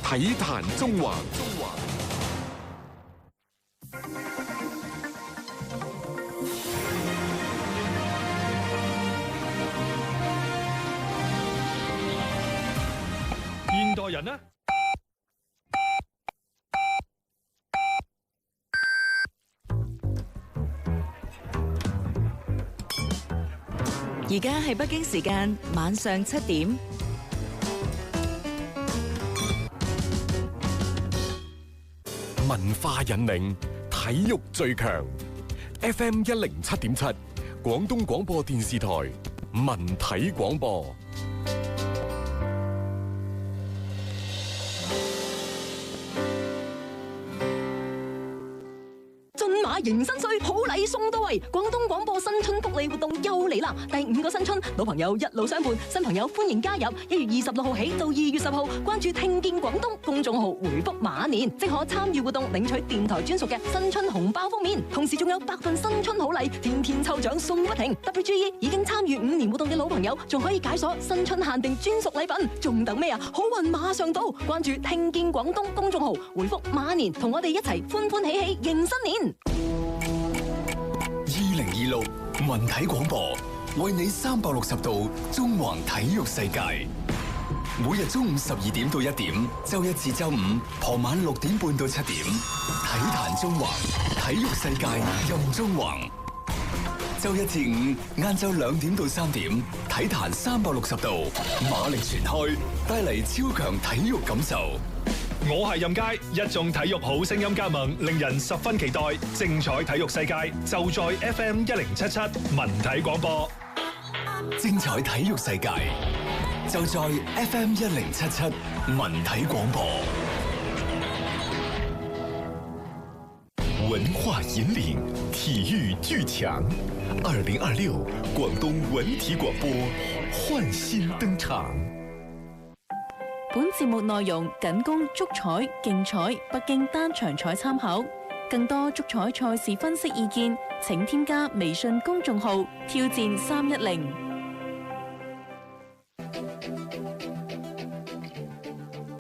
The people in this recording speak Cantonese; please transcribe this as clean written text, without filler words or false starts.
體壇中環。現代人呢？而家係北京時間晚上7點。文化引領，體育最強。FM 107.7，廣東廣播電視台文體廣播。迎新歲，好禮送到位！廣東廣播新春福利活動又嚟啦！第5個新春，老朋友一路相伴，新朋友歡迎加入。1月26號起到2月10號，關注聽見廣東公眾號回覆馬年，即可參與活動領取電台專屬嘅新春紅包封面，同時仲有100份新春好禮，天天抽獎送不停。特別注意，已經參與5年活動嘅老朋友，仲可以解鎖新春限定專屬禮品，仲等咩啊？好運馬上到！關注聽見廣東公眾號回覆馬年，同我哋一齊歡歡喜喜迎新年。2026文體廣播為你360度中環體育世界，每日中午12點到1點，周一至周五傍晚6點半到7點，體壇中環，體育世界任中環。周一至五晏晝2點到3點，體壇360度，馬力全開，帶嚟超強體育感受。我係任佳，一眾體育好聲音加盟，令人十分期待。精彩體育世界就在 FM 1077文體廣播。精彩體育世界就在 FM 1077文體廣播。文化引領，體育巨強。2026廣東文體廣播煥新登場。本節目內容僅供足彩、競彩、北京單場彩參考，更多足彩賽事分析意見，請添加微信公眾號挑戰310。